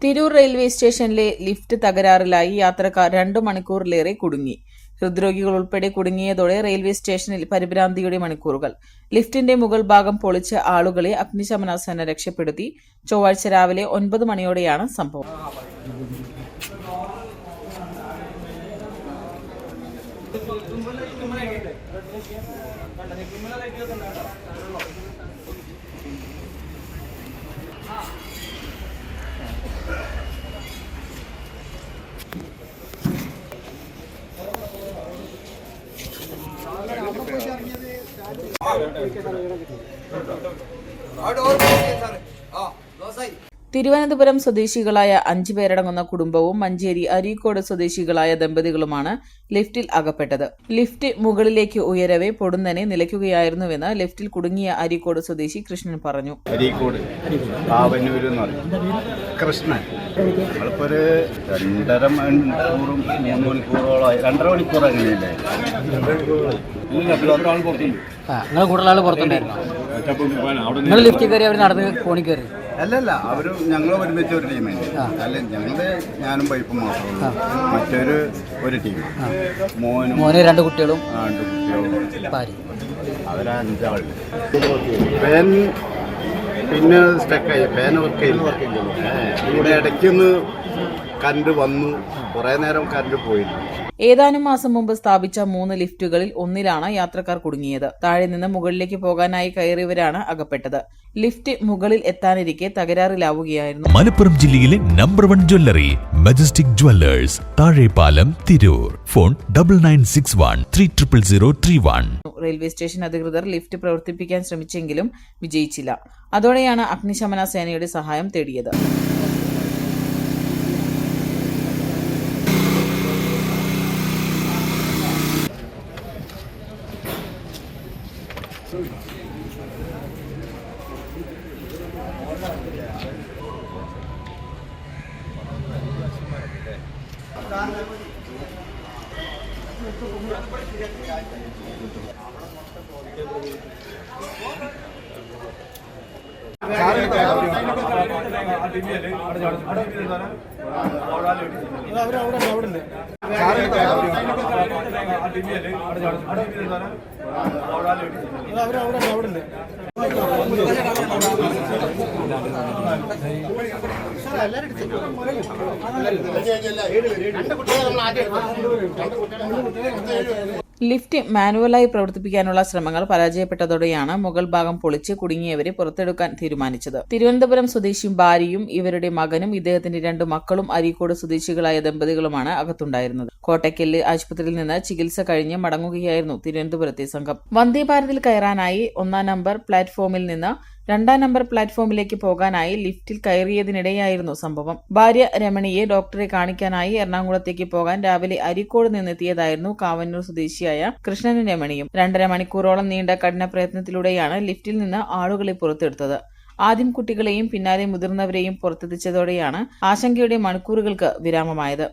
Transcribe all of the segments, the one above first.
Tirur railway സ്റ്റേഷനിലെ lift തകരാറിലായി യാത്രക്കാർ 2 മണിക്കൂറിലേറെ കുടുങ്ങി. ഹൃദ്രോഗികൾ ഉൾപ്പെടെ കുടുങ്ങിയതോടെ റെയിൽവേ സ്റ്റേഷനിൽ പരിഭ്രാന്തിയുടെ മണിക്കൂറുകൾ. ലിഫ്റ്റിന്റെ മുകൾ ഭാഗം പൊളിച്ച ആളുകളെ അഗ്നിശമന സേന രക്ഷപ്പെടുത്തി. ചൊവ്വാഴ്ച രാവിലെ 9 മണിയോടെയാണ് സംഭവം. തിരുവനന്തപുരം സ്വദേശികളായ 5 പേരടങ്ങുന്ന കുടുംബവും മഞ്ചേരി അരീക്കോട് സ്വദേശികളായ ദമ്പതികളുമാണ് ലിഫ്റ്റിൽ അകപ്പെട്ടത്. ലിഫ്റ്റ് മുകളിലേക്ക് ഉയരവെ പൊടുന്നനെ നിലയ്ക്കുകയായിരുന്നുവെന്ന് ലിഫ്റ്റിൽ കുടുങ്ങിയ അരീക്കോട് സ്വദേശി കൃഷ്ണൻ പറഞ്ഞു. അരീക്കോട് കൃഷ്ണൻ നമ്മളിപ്പോൾ 2.5 മണിക്കൂറും 3 മണിക്കൂറോളമായി 2.5 മണിക്കൂർ അങ്ങനെയല്ലേ? നിങ്ങൾ കൂടുതൽ ആൾ പുറത്തുണ്ടായിരുന്നു. നിങ്ങൾ ലിഫ്റ്റ് കയറി അവർ നടന്ന് ഫോണിൽ കയറി? അല്ലല്ല, അവരും ഞങ്ങൾ ഒരുമിച്ച് ഒരു ടീമുണ്ട്. അല്ല, ഞാനും വൈഫും മാത്രമേ, മറ്റൊരു ടീം. മോന് 2 കുട്ടികളും അവർ 5 ആളുണ്ട്. ഫാൻ പിന്നെ സ്റ്റക്കായി, ഫാൻ വർക്ക് ഇവിടെ ഇടയ്ക്കൊന്ന് കറണ്ട് വന്നു, കുറെ നേരം കറണ്ട് പോയിരുന്നു. ഏതാനും മാസം മുമ്പ് സ്ഥാപിച്ച 3 ലിഫ്റ്റുകളിൽ ഒന്നിലാണ് യാത്രക്കാർ കുടുങ്ങിയത്. താഴെ നിന്ന് മുകളിലേക്ക് പോകാനായി കയറിയവരാണ് അകപ്പെട്ടത്. ലിഫ്റ്റ് മുകളിൽ എത്താനിരിക്കെ തകരാറിലാവുകയായിരുന്നു. മലപ്പുറം ജില്ലയിലെ number 1 jewellery majestic Jewellers, Thazhepalam, Tirur. Phone 9961 300031. Railway station അധികൃതർ ലിഫ്റ്റ് പ്രവർത്തിപ്പിക്കാൻ ശ്രമിച്ചെങ്കിലും വിജയിച്ചില്ല. അതോടെയാണ് അഗ്നിശമന സേനയുടെ സഹായം തേടിയത്. ലിഫ്റ്റ് മാനുവലായി പ്രവർത്തിപ്പിക്കാനുള്ള ശ്രമങ്ങൾ പരാജയപ്പെട്ടതോടെയാണ് മുകൾ ഭാഗം പൊളിച്ച് കുടുങ്ങിയവരെ പുറത്തെടുക്കാൻ തീരുമാനിച്ചത്. തിരുവനന്തപുരം സ്വദേശിയും ഭാര്യയും ഇവരുടെ മകനും ഇദ്ദേഹത്തിന്റെ 2 മക്കളും അരീക്കോട് സ്വദേശികളായ ദമ്പതികളുമാണ് അകത്തുണ്ടായിരുന്നത്. കോട്ടയ്ക്കല് ആശുപത്രിയിൽ നിന്ന് ചികിത്സ കഴിഞ്ഞ് മടങ്ങുകയായിരുന്നു തിരുവനന്തപുരത്തെ സംഘം. വന്ദേ ഭാരതിൽ കയറാനായി 1-ാം നമ്പർ പ്ലാറ്റ്ഫോമിൽ നിന്ന് 2-ാം നമ്പർ പ്ലാറ്റ്ഫോമിലേക്ക് പോകാനായി ലിഫ്റ്റിൽ കയറിയതിനിടെയായിരുന്നു സംഭവം. ഭാര്യ രമണിയെ ഡോക്ടറെ കാണിക്കാനായി എറണാകുളത്തേക്ക് പോകാൻ രാവിലെ അരീക്കോട് നിന്നെത്തിയതായിരുന്നു കാവന്നൂർ സ്വദേശിയായ കൃഷ്ണനും രമണിയും. 2.5 മണിക്കൂറോളം നീണ്ട കഠിന പ്രയത്നത്തിലൂടെയാണ് ലിഫ്റ്റിൽ നിന്ന് ആളുകളെ പുറത്തെടുത്തത്. ആദ്യം കുട്ടികളെയും പിന്നാലെ മുതിർന്നവരെയും പുറത്തെത്തിച്ചതോടെയാണ് ആശങ്കയുടെ മണിക്കൂറുകൾക്ക് വിരാമമായത്.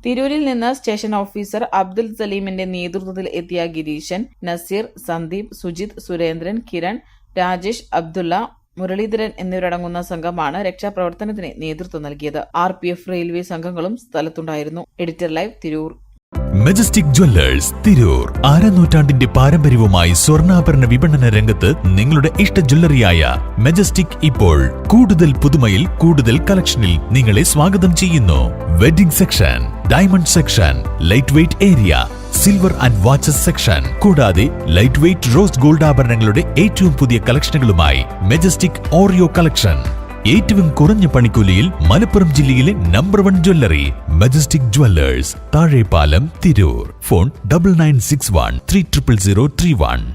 തിരൂരിൽ നിന്ന് സ്റ്റേഷൻ ഓഫീസർ അബ്ദുൽ സലീമിന്റെ നേതൃത്വത്തിൽ എത്തിയ ഗിരീശൻ, നസീർ, സന്ദീപ്, സുജിത്, സുരേന്ദ്രൻ, കിരൺ, രാജേഷ്, അബ്ദുള്ള, മുരളീധരൻ എന്നിവരടങ്ങുന്ന സംഘമാണ് രക്ഷാപ്രവർത്തനത്തിന് നേതൃത്വം നൽകിയത്. RPF റെയിൽവേ സംഘങ്ങളും സ്ഥലത്തുണ്ടായിരുന്നു. Editor live, Tirur. Majestic Jewellers, Tirur. അരനൂറ്റാണ്ടിന്റെ പാരമ്പര്യവുമായി സ്വർണ്ണാഭരണ വിപണന രംഗത്ത് നിങ്ങളുടെ ഇഷ്ട ജ്വല്ലറിയായ മെജസ്റ്റിക് ഇപ്പോൾ കൂടുതൽ പുതുമയിൽ കൂടുതൽ കളക്ഷനിൽ നിങ്ങളെ സ്വാഗതം ചെയ്യുന്നു. Wedding section, diamond section, light weight area, silver and watches section, കൂടാതെ ലൈറ്റ് വെയ്റ്റ് റോസ് ഗോൾഡ് ആഭരണങ്ങളുടെ ഏറ്റവും പുതിയ കളക്ഷനുകളുമായി മെജസ്റ്റിക് ഓറിയോ കളക്ഷൻ. ഏറ്റവും കുറഞ്ഞ പണിക്കൂലിയിൽ മലപ്പുറം ജില്ലയിലെ number 1 jewellery majestic Jewellers, Thazhepalam, Tirur. Phone 9961 300031.